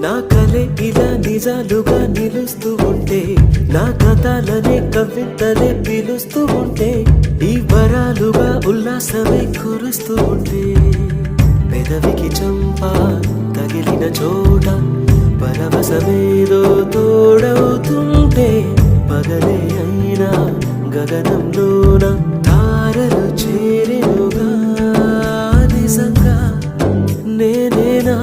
నా కలే ఇలా నిజాలుగా నిలుస్తూ ఉంటే, నా కథలనే కవితలే పిలుస్తూ ఉంటే, ఈ వరాలుగా ఉల్లాసమే కురుస్తూ ఉంటే, పెదవికి చంప తగిలిన చోట పరవశమేదో తోడవుతుంటే, పగలే అయినా గగనంలోన తారలు చేరెనుగా నిజంగా నేనేనా